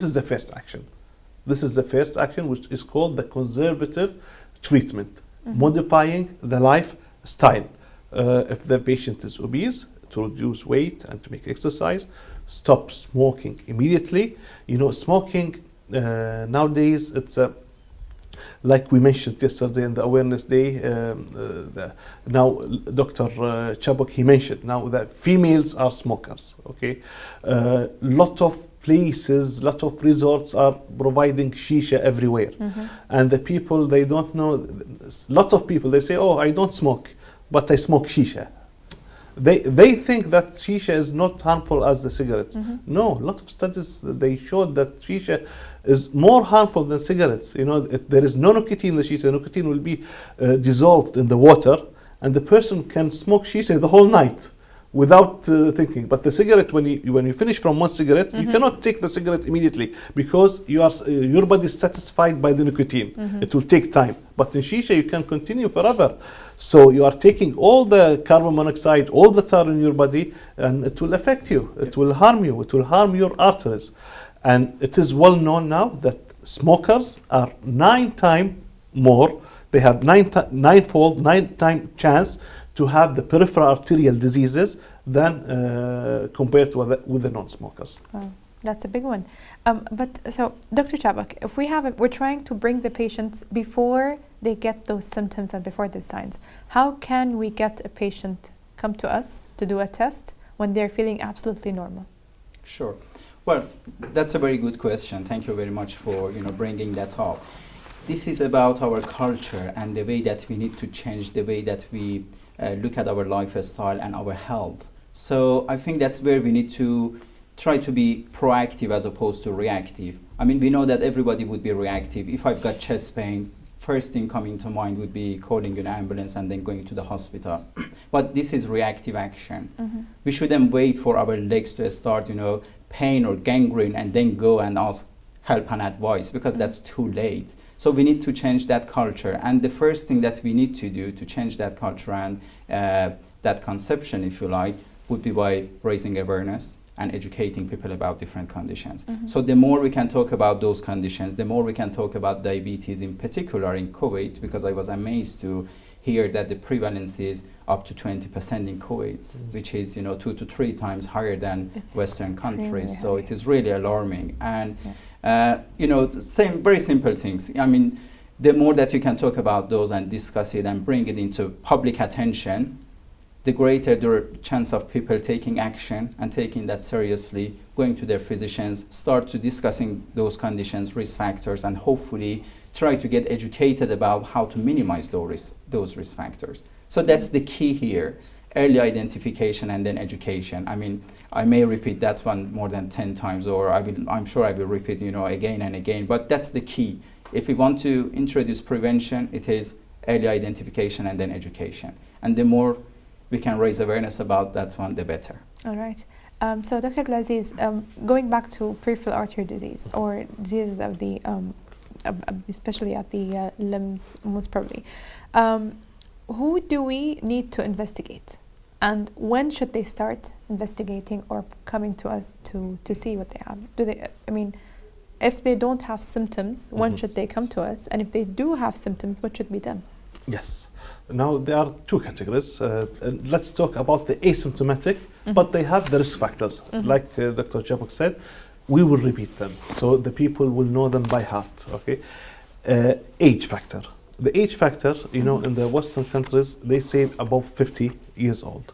is the first action. This is the first action, which is called the conservative treatment, modifying the lifestyle. If the patient is obese, to reduce weight and to make exercise, stop smoking immediately. You know, smoking nowadays, it's like we mentioned yesterday in the awareness day. Now Dr. Chabok, he mentioned now that females are smokers. Okay, lot of places, lot of resorts are providing shisha everywhere, and the people, they don't know. Lot of people, they say, "Oh, I don't smoke, but I smoke shisha." They think that shisha is not harmful as the cigarettes. No, a lot of studies, they showed that shisha is more harmful than cigarettes. You know, if there is no nicotine in the shisha, nicotine will be dissolved in the water, and the person can smoke shisha the whole night without thinking. But the cigarette, when you finish from one cigarette, you cannot take the cigarette immediately, because your body is satisfied by the nicotine. It will take time. But in shisha, you can continue forever. So you are taking all the carbon monoxide, all the tar in your body, and it will affect you. It will harm you. It will harm your arteries. And it is well known now that smokers are 9 times more. They have nine time chance to have the peripheral arterial diseases than compared to with the non-smokers. Wow, that's a big one. But so, Dr. Chabok, if we're trying to bring the patients before they get those symptoms and before the signs, how can we get a patient come to us to do a test when they're feeling absolutely normal? Sure. Well, that's a very good question. Thank you very much for bringing that up. This is about our culture and the way that we need to change the way that we look at our lifestyle and our health. So I think that's where we need to try to be proactive as opposed to reactive. I mean, we know that everybody would be reactive. If I've got chest pain, first thing coming to mind would be calling an ambulance and then going to the hospital. But this is reactive action. We shouldn't wait for our legs to start, pain or gangrene and then go and ask help and advice, because that's too late. So we need to change that culture. And the first thing that we need to do to change that culture and that conception, if you like, would be by raising awareness and educating people about different conditions. So the more we can talk about those conditions, the more we can talk about diabetes in particular in Kuwait, because I was amazed to hear that the prevalence is up to 20% in Kuwait, which is 2 to 3 times higher than Western countries. So it is really alarming. And very simple things. I mean, the more that you can talk about those and discuss it and bring it into public attention, the greater the chance of people taking action and taking that seriously, going to their physicians, start to discussing those conditions, risk factors, and hopefully try to get educated about how to minimize those risk factors. So that's the key here, early identification and then education. I mean, I may repeat that one more than 10 times, or I'm sure I will repeat, again and again, but that's the key. If we want to introduce prevention, it is early identification and then education. And the more we can raise awareness about that one, the better. All right. So Dr. Abdulaziz, going back to peripheral artery disease or diseases of the, especially at the limbs, most probably, who do we need to investigate? And when should they start investigating or coming to us to see what they have? If they don't have symptoms, when should they come to us? And if they do have symptoms, what should be done? Yes. Now, there are 2 categories. Let's talk about the asymptomatic, but they have the risk factors. Like Dr. Chabok said, we will repeat them, so the people will know them by heart. Okay. Age factor. The age factor, in the Western countries, they say above 50 years old.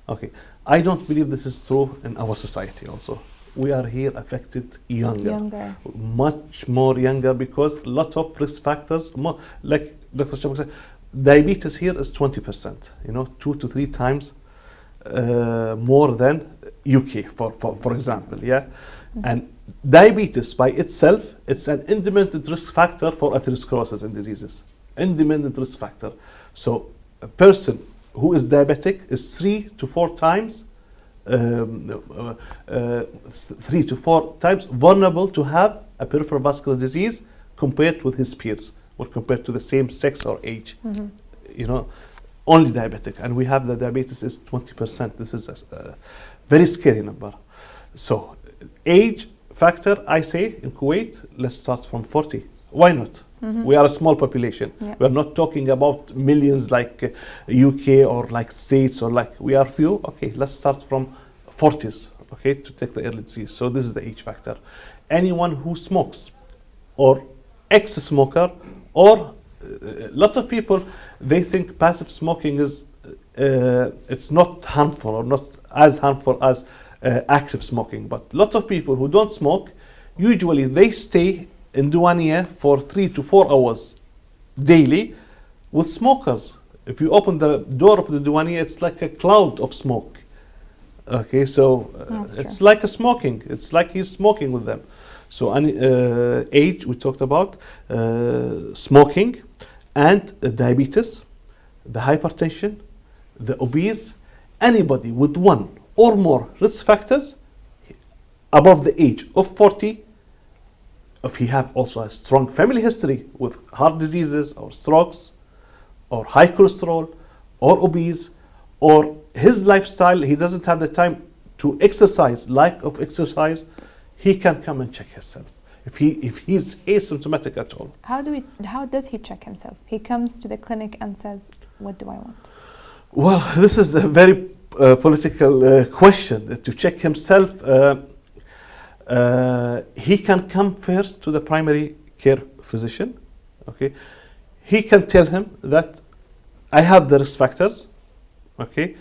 Okay. I don't believe this is true in our society also. We are here affected younger. Much more younger, because a lot of risk factors, more, like Dr. Chabok said, diabetes here is 20%, 2 to 3 times more than UK, for example, yeah? And diabetes by itself, it's an independent risk factor for atherosclerosis and diseases. Independent risk factor. So a person who is diabetic is 3 to 4 times 3 to 4 times vulnerable to have a peripheral vascular disease compared with his peers, or compared to the same sex or age. Only diabetic, and we have the diabetes is 20%. This is a very scary number. So age factor, I say in Kuwait, let's start from 40. Why not? We are a small population. Yeah. We're not talking about millions like UK or like States or like, we are few. Okay, let's start from 40s, okay, to take the early disease. So this is the age factor. Anyone who smokes or ex-smoker or lots of people, they think passive smoking is, it's not harmful or not as harmful as active smoking. But lots of people who don't smoke, usually they stay in Douaniya for 3 to 4 hours daily with smokers. If you open the door of the Douaniya, it's like a cloud of smoke. Okay, so it's like a smoking. It's like he's smoking with them. So age, we talked about, smoking and diabetes, the hypertension, the obese, anybody with one or more risk factors above the age of 40, if he have also a strong family history with heart diseases or strokes or high cholesterol or obese, or his lifestyle, he doesn't have the time to exercise, lack of exercise, he can come and check himself if he's asymptomatic at all. How does he check himself? He comes to the clinic and says, what do I want? Well, this is a very political question. To check himself, he can come first to the primary care physician. Okay, he can tell him that I have the risk factors. Okay,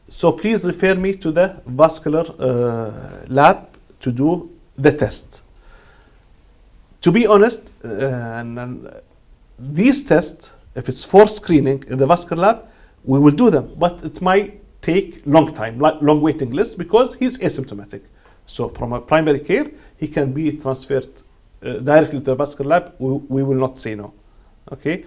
so please refer me to the vascular lab to do the test. To be honest, these tests, if it's for screening in the vascular lab, we will do them, but it might take long time, long waiting list, because he's asymptomatic. So from a primary care, he can be transferred directly to the vascular lab. We will not say no. Okay,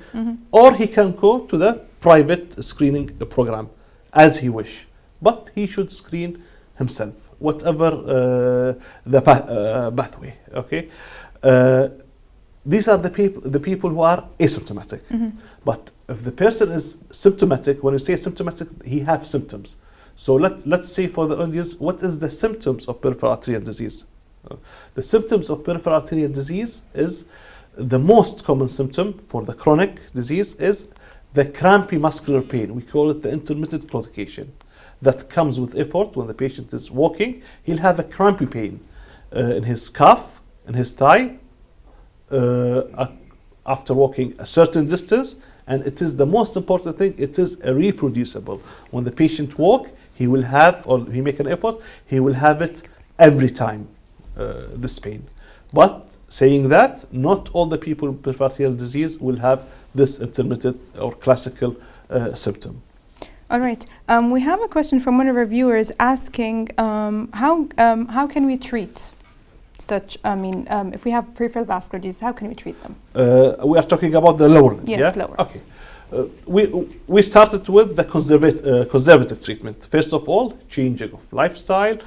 or he can go to the private screening program as he wish, but he should screen himself, whatever the pathway. Okay, these are the people who are asymptomatic. But if the person is symptomatic, when you say symptomatic, he have symptoms. So let's say for the audience, what is the symptoms of peripheral arterial disease? The symptoms of peripheral arterial disease is the most common symptom for the chronic disease is the crampy muscular pain. We call it the intermittent claudication. That comes with effort. When the patient is walking, he'll have a crampy pain in his calf, in his thigh, after walking a certain distance. And it is the most important thing, it is reproducible. When the patient walk, he will have, or he make an effort, he will have it every time, this pain. But saying that, not all the people with peripheral arterial disease will have this intermittent or classical symptom. All right. We have a question from one of our viewers asking how can we treat such, if we have peripheral vascular disease, how can we treat them? We are talking about the lower limb. Yes, yeah? lower. Okay. We started with the conservative treatment. First of all, changing of lifestyle.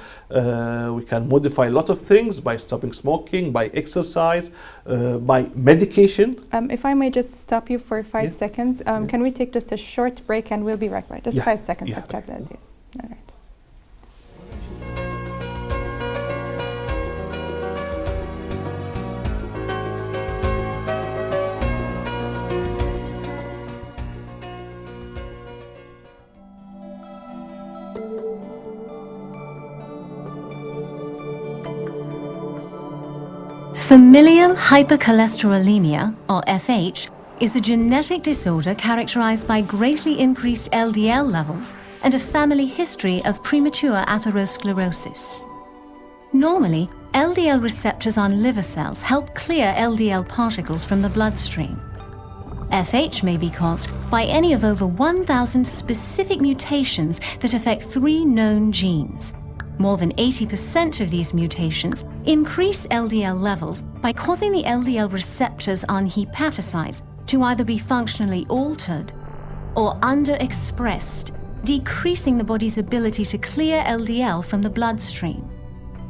We can modify a lot of things by stopping smoking, by exercise, by medication. If I may just stop you for 5 seconds, can we take just a short break and we'll be right back? Just 5 seconds, Dr. Abdelaziz. All right. Familial hypercholesterolemia, or FH, is a genetic disorder characterized by greatly increased LDL levels and a family history of premature atherosclerosis. Normally, LDL receptors on liver cells help clear LDL particles from the bloodstream. FH may be caused by any of over 1,000 specific mutations that affect 3 known genes. More than 80% of these mutations increase LDL levels by causing the LDL receptors on hepatocytes to either be functionally altered or underexpressed, decreasing the body's ability to clear LDL from the bloodstream.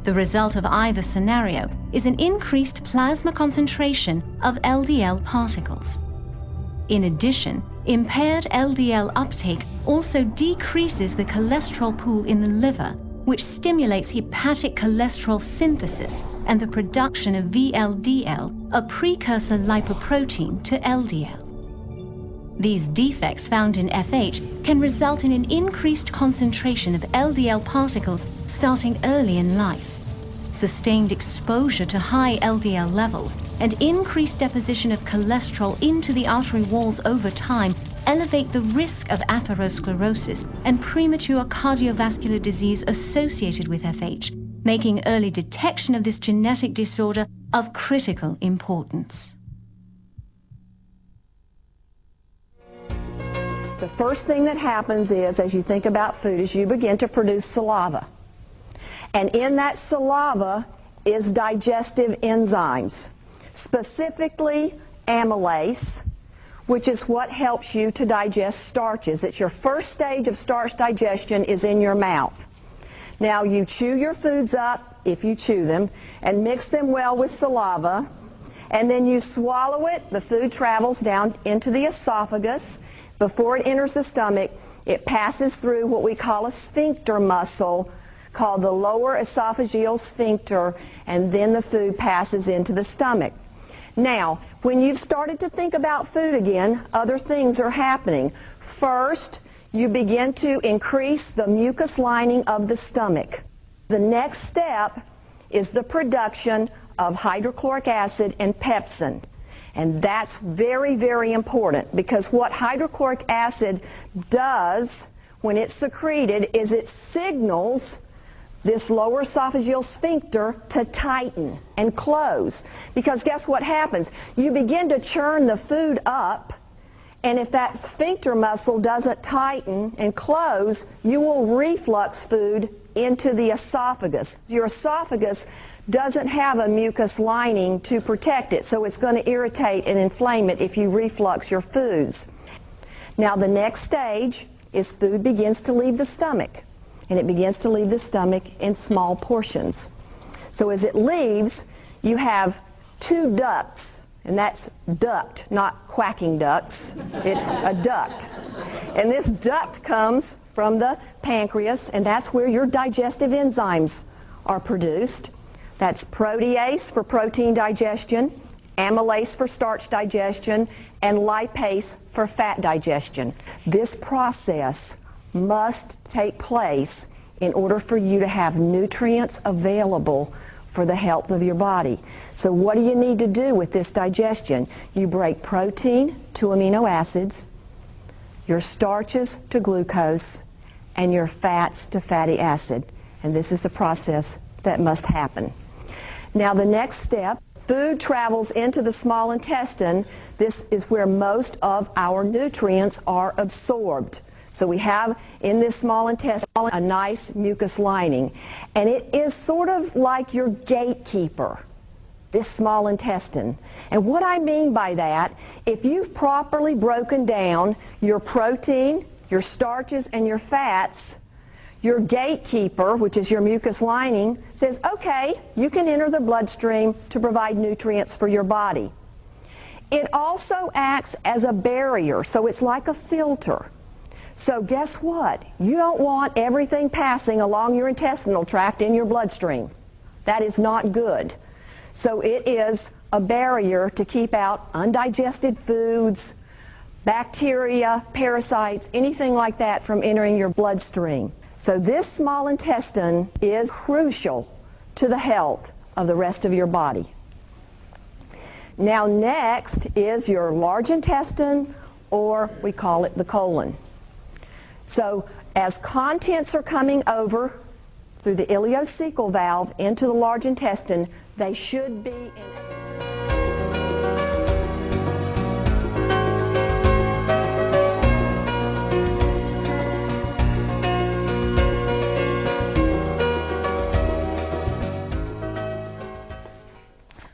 The result of either scenario is an increased plasma concentration of LDL particles. In addition, impaired LDL uptake also decreases the cholesterol pool in the liver, which stimulates hepatic cholesterol synthesis and the production of VLDL, a precursor lipoprotein to LDL. These defects found in FH can result in an increased concentration of LDL particles starting early in life. Sustained exposure to high LDL levels and increased deposition of cholesterol into the artery walls over time elevate the risk of atherosclerosis and premature cardiovascular disease associated with FH, making early detection of this genetic disorder of critical importance. The first thing that happens is, as you think about food, is you begin to produce saliva. And in that saliva is digestive enzymes, specifically amylase, which is what helps you to digest starches. It's your first stage of starch digestion is in your mouth. Now you chew your foods up, if you chew them, and mix them well with saliva, and then you swallow it. The food travels down into the esophagus. Before it enters the stomach, it passes through what we call a sphincter muscle called the lower esophageal sphincter, and then the food passes into the stomach. Now, when you've started to think about food again, other things are happening. First, you begin to increase the mucus lining of the stomach. The next step is the production of hydrochloric acid and pepsin. And that's very, very important, because what hydrochloric acid does when it's secreted is it signals this lower esophageal sphincter to tighten and close. Because guess what happens? You begin to churn the food up, and if that sphincter muscle doesn't tighten and close, you will reflux food into the esophagus. Your esophagus doesn't have a mucus lining to protect it, so it's going to irritate and inflame it if you reflux your foods. Now the next stage is food begins to leave the stomach, and it begins to leave the stomach in small portions. So as it leaves, you have two ducts, and that's duct, not quacking ducks. It's a duct. And this duct comes from the pancreas, and that's where your digestive enzymes are produced. That's protease for protein digestion, amylase for starch digestion, and lipase for fat digestion. This process must take place in order for you to have nutrients available for the health of your body. So what do you need to do with this digestion? You break protein to amino acids, your starches to glucose, and your fats to fatty acid. And this is the process that must happen. Now the next step, food travels into the small intestine. This is where most of our nutrients are absorbed. So we have in this small intestine a nice mucus lining, and it is sort of like your gatekeeper, this small intestine. And what I mean by that, if you've properly broken down your protein, your starches, and your fats, your gatekeeper, which is your mucus lining, says, okay, you can enter the bloodstream to provide nutrients for your body. It also acts as a barrier, so it's like a filter. So guess what? You don't want everything passing along your intestinal tract in your bloodstream. That is not good. So it is a barrier to keep out undigested foods, bacteria, parasites, anything like that from entering your bloodstream. So this small intestine is crucial to the health of the rest of your body. Now next is your large intestine, or we call it the colon. So as contents are coming over through the ileocecal valve into the large intestine, they should be in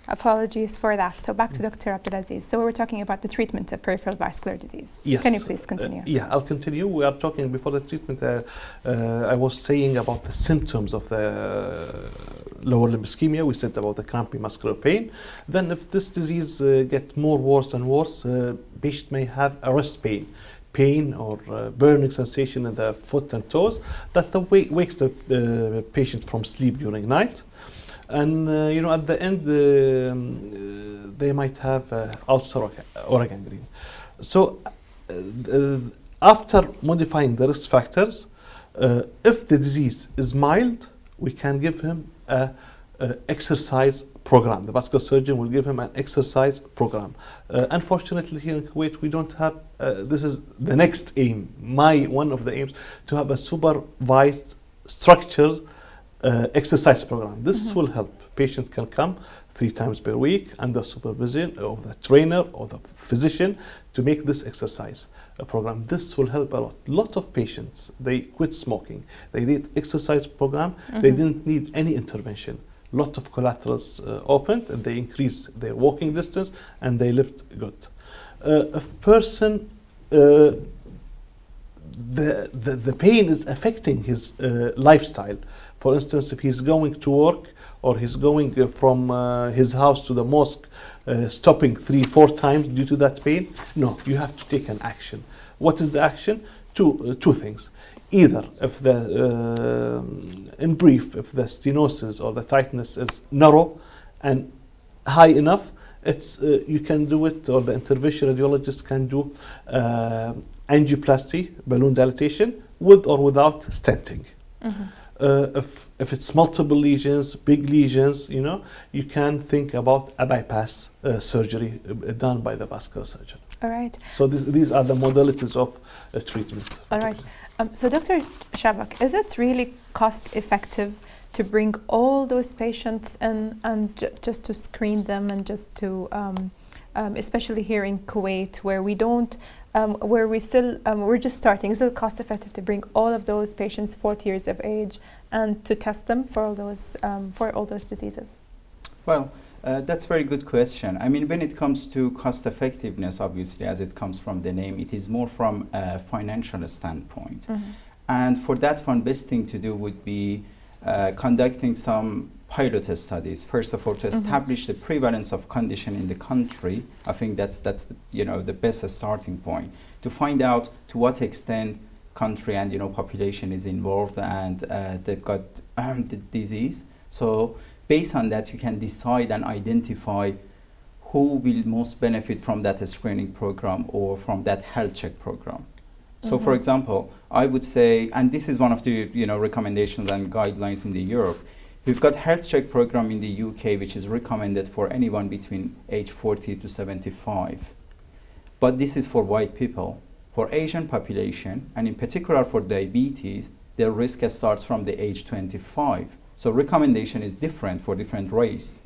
Apologies for that. So back to Dr. Abdulaziz. So we were talking about the treatment of peripheral vascular disease. Yes. Can you please continue? Yeah, I'll continue. We are talking before the treatment. I was saying about the symptoms of the lower limb ischemia. We said about the crampy muscular pain. Then if this disease gets more worse and worse, patient may have a wrist pain, pain or burning sensation in the foot and toes, that wakes the patient from sleep during night. And at the end, they might have ulcer or a gangrene. So after modifying the risk factors, if the disease is mild, we can give him a exercise program. The vascular surgeon will give him an exercise program. Unfortunately, here in Kuwait, we don't have, this is the next aim, one of the aims, to have a supervised, structured exercise program. This will help. Patient can come 3 times per week under supervision of the trainer or the physician to make this exercise program. This will help a lot. Lot of patients, they quit smoking. They did exercise program. They didn't need any intervention. Lot of collaterals opened, and they increased their walking distance, and they lived good. A person, the pain is affecting his lifestyle. For instance, if he's going to work or he's going from his house to the mosque, stopping 3-4 times due to that pain, no, you have to take an action. What is the action? Two things. Either, if in brief, if the stenosis or the tightness is narrow and high enough, it's you can do it, or the intervention radiologist can do angioplasty, balloon dilatation, with or without stenting. If it's multiple lesions, big lesions, you can think about a bypass surgery done by the vascular surgeon. All right. So these are the modalities of treatment. All right. So Dr. Chabok, is it really cost effective to bring all those patients in and just to screen them, and just to, especially here in Kuwait, where we don't, where we still, we're just starting? Is it cost effective to bring all of those patients 40 years of age and to test them for all those diseases? Well, that's a very good question. I mean, when it comes to cost effectiveness, obviously, as it comes from the name, it is more from a financial standpoint. And for that one, best thing to do would be conducting some pilot studies. First of all, to establish the prevalence of condition in the country. I think that's the best starting point, to find out to what extent country and population is involved and they've got the disease. So based on that, you can decide and identify who will most benefit from that screening program or from that health check program. So for example, I would say, and this is one of the recommendations and guidelines in the Europe, we've got health check program in the UK, which is recommended for anyone between age 40 to 75. But this is for white people. For Asian population, and in particular for diabetes, the risk starts from the age 25. So recommendation is different for different race.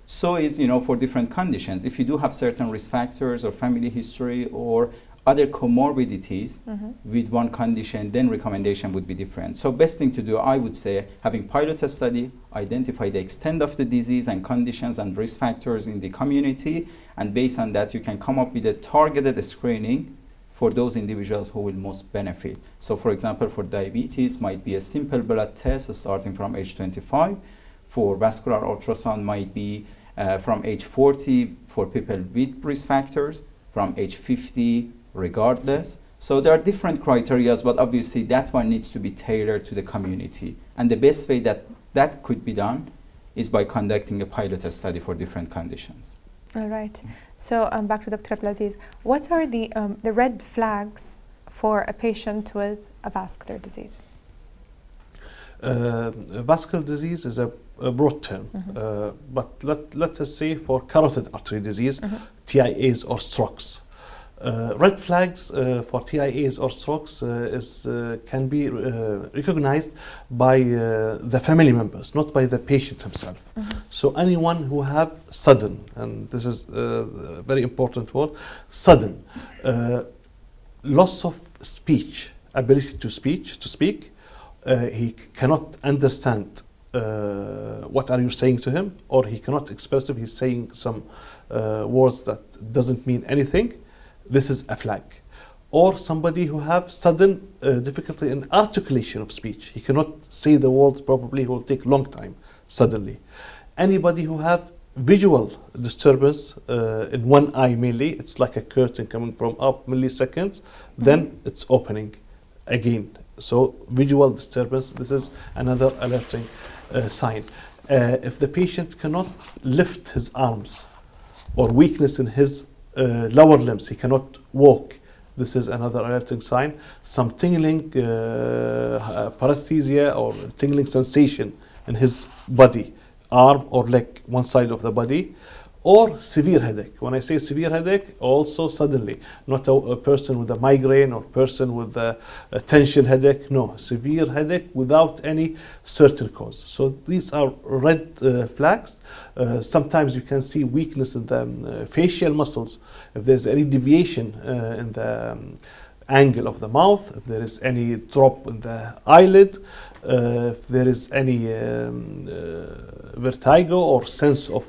So is, for different conditions. If you do have certain risk factors or family history or other comorbidities with one condition, then recommendation would be different. So best thing to do, I would say, having pilot study, identify the extent of the disease and conditions and risk factors in the community, and based on that, you can come up with a targeted screening for those individuals who will most benefit. So for example, for diabetes, might be a simple blood test starting from age 25. For vascular ultrasound, might be from age 40 for people with risk factors, from age 50 regardless. So there are different criteria, but obviously that one needs to be tailored to the community. And the best way that could be done is by conducting a pilot study for different conditions. All right. So back to Dr. Abdulaziz, what are the red flags for a patient with a vascular disease? Vascular disease is a broad term, but let us say for carotid artery disease, TIAs or strokes. Red flags for TIAs or strokes can be recognized by the family members, not by the patient himself. So anyone who have sudden, and this is a very important word, sudden loss of speech, ability to speak, he cannot understand what are you saying to him, or he cannot express if he's saying some words that doesn't mean anything. This is a flag. Or somebody who have sudden difficulty in articulation of speech. He cannot say the words properly, he will take long time, suddenly. Anybody who have visual disturbance in one eye mainly, it's like a curtain coming from up milliseconds, then it's opening again. So visual disturbance, this is another alerting sign. If the patient cannot lift his arms or weakness in his lower limbs, he cannot walk, this is another alerting sign. Some tingling, paresthesia or tingling sensation in his body, arm or leg, one side of the body, or severe headache. When I say severe headache, also suddenly, not a person with a migraine or person with a tension headache, no, severe headache without any certain cause. So these are red flags. Sometimes you can see weakness in the facial muscles. If there's any deviation in the angle of the mouth, if there is any drop in the eyelid, if there is any vertigo or sense of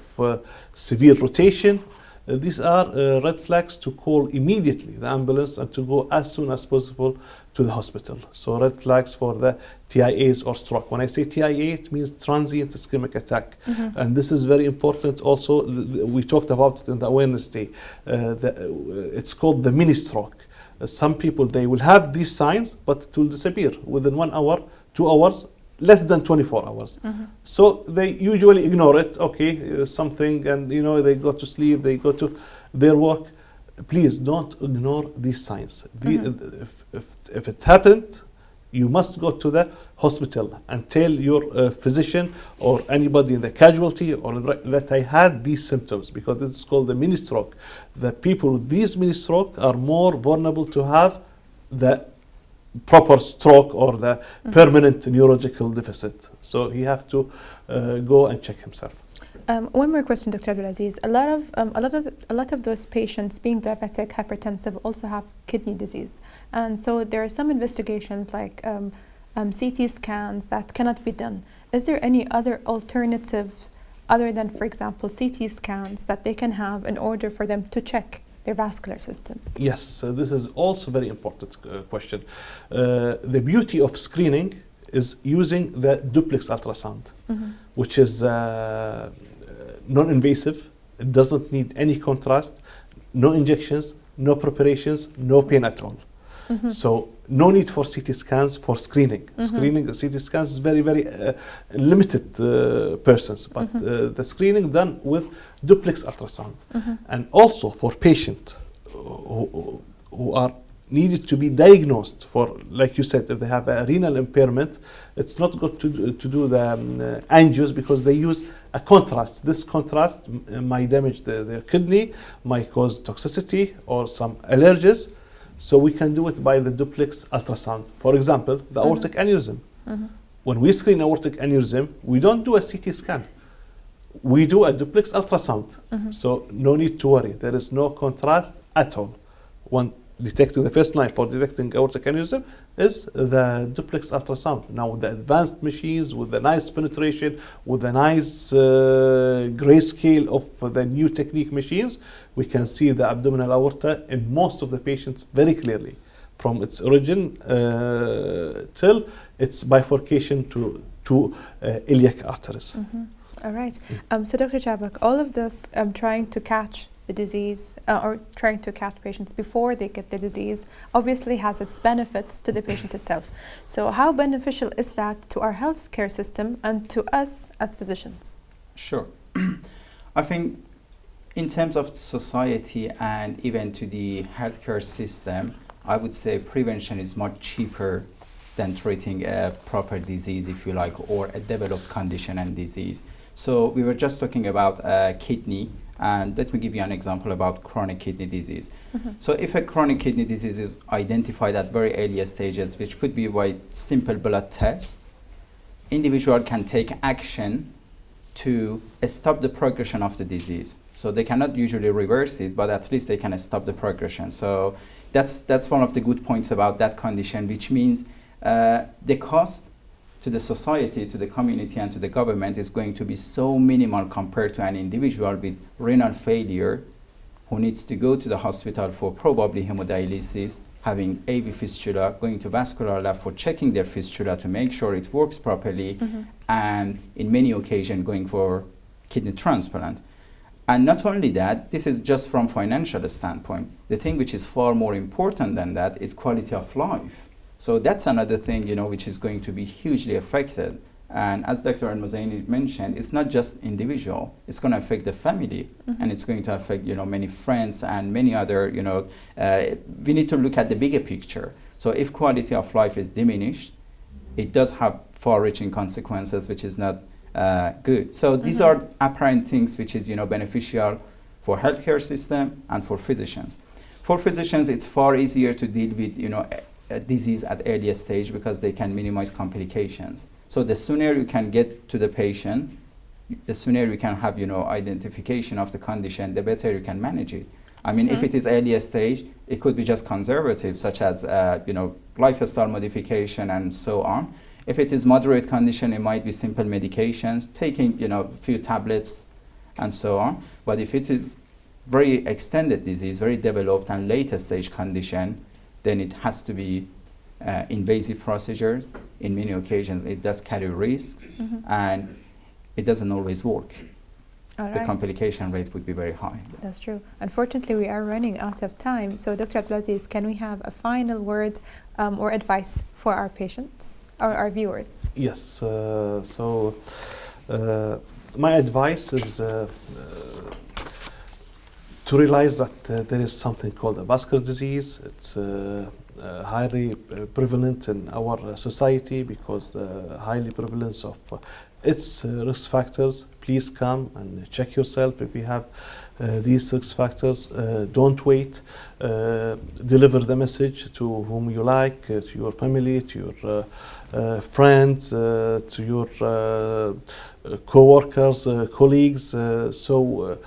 severe rotation, these are red flags to call immediately the ambulance and to go as soon as possible to the hospital. So red flags for the TIAs or stroke. When I say TIA, it means transient ischemic attack. And this is very important also. We talked about it in the awareness day. It's called the mini stroke. Some people, they will have these signs, but it will disappear within 1 hour, 2 hours, less than 24 hours. So they usually ignore it. Okay, something, and they go to sleep, they go to their work. Please don't ignore these signs. If it happened, you must go to the hospital and tell your physician or anybody in the casualty or that I had these symptoms, because it's called the mini stroke. The people with these mini stroke are more vulnerable to have the proper stroke or the permanent neurological deficit. So he have to go and check himself. One more question, Dr. Abdulaziz. A lot of those patients being diabetic, hypertensive, also have kidney disease, and so there are some investigations like CT scans that cannot be done. Is there any other alternative other than, for example, CT scans that they can have in order for them to check their vascular system? Yes, so this is also very important question. The beauty of screening is using the duplex ultrasound, which is non-invasive. It doesn't need any contrast, no injections, no preparations, no pain at all. So no need for CT scans for screening. Screening, CT scans is very, very limited persons, but the screening done with duplex ultrasound. And also for patients who are needed to be diagnosed for, like you said, if they have a renal impairment, it's not good to do the angios because they use a contrast. This contrast might damage the kidney, might cause toxicity or some allergies. So we can do it by the duplex ultrasound. For example, the aortic aneurysm. When we screen aortic aneurysm, we don't do a CT scan. We do a duplex ultrasound. So no need to worry. There is no contrast at all. One detecting the first line for detecting aortic aneurysm is the duplex ultrasound. Now with the advanced machines, with the nice penetration, with the nice grayscale of the new technique machines, we can see the abdominal aorta in most of the patients very clearly, from its origin till its bifurcation to iliac arteries. All right. So Dr. Chabok, all of this trying to catch the disease or trying to catch patients before they get the disease obviously has its benefits to the patient itself. So how beneficial is that to our healthcare system and to us as physicians? Sure. I think in terms of society and even to the healthcare system, I would say prevention is much cheaper than treating a proper disease, if you like, or a developed condition and disease. So we were just talking about kidney, and let me give you an example about chronic kidney disease. So if a chronic kidney disease is identified at very early stages, which could be by simple blood test, individual can take action to stop the progression of the disease. So they cannot usually reverse it, but at least they can stop the progression. So that's one of the good points about that condition, which means the cost to the society, to the community, and to the government is going to be so minimal compared to an individual with renal failure who needs to go to the hospital for probably hemodialysis, having AV fistula, going to vascular lab for checking their fistula to make sure it works properly, and in many occasions going for kidney transplant. And not only that, this is just from financial standpoint. The thing which is far more important than that is quality of life. So that's another thing, which is going to be hugely affected. And as Dr. Al-Muzaini mentioned, it's not just individual. It's going to affect the family, and it's going to affect, many friends and many other, we need to look at the bigger picture. So if quality of life is diminished, it does have far-reaching consequences, which is not good. So these are apparent things which is, beneficial for healthcare system and for physicians. For physicians, it's far easier to deal with, a disease at earlier stage because they can minimize complications. So the sooner you can get to the patient, the sooner you can have, identification of the condition, the better you can manage it. I mean, if it is earlier stage, it could be just conservative, such as, lifestyle modification and so on. If it is moderate condition, it might be simple medications, taking, a few tablets and so on. But if it is very extended disease, very developed and later stage condition, then it has to be invasive procedures. In many occasions, it does carry risks, and it doesn't always work. The complication rate would be very high. That's true. Unfortunately, we are running out of time. So, Dr. Abdulaziz, can we have a final word or advice for our patients or our viewers? Yes. My advice is to realize that there is something called a vascular disease. It's highly prevalent in our society because the highly prevalence of its risk factors. Please come and check yourself if you have these risk factors. Don't wait. Deliver the message to whom you like, to your family, to your friends, to your co-workers, colleagues, so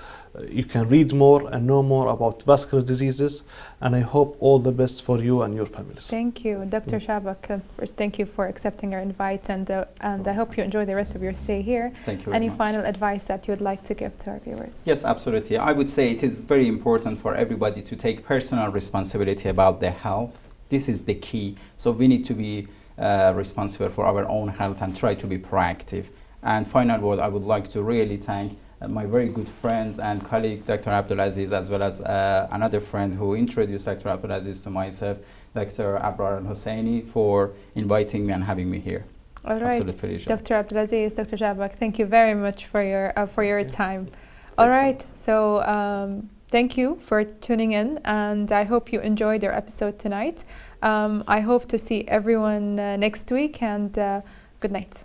you can read more and know more about vascular diseases, and I hope all the best for you and your families. Thank you, Dr. Chabok. First, thank you for accepting our invite, and I hope you enjoy the rest of your stay here. Thank you very Any much. final advice that you would like to give to our viewers? Yes, absolutely. I would say it is very important for everybody to take personal responsibility about their health. This is the key. So we need to be responsible for our own health and try to be proactive. And final word, I would like to really thank my very good friend and colleague, Dr. Abdulaziz, as well as another friend who introduced Dr. Abdulaziz to myself, Dr. Al-Muzaini, for inviting me and having me here. All right, Absolute pleasure. Dr. Abdulaziz, Dr. Chabok, thank you very much for your time. All right, so thank you for tuning in, and I hope you enjoyed our episode tonight. I hope to see everyone next week, and good night.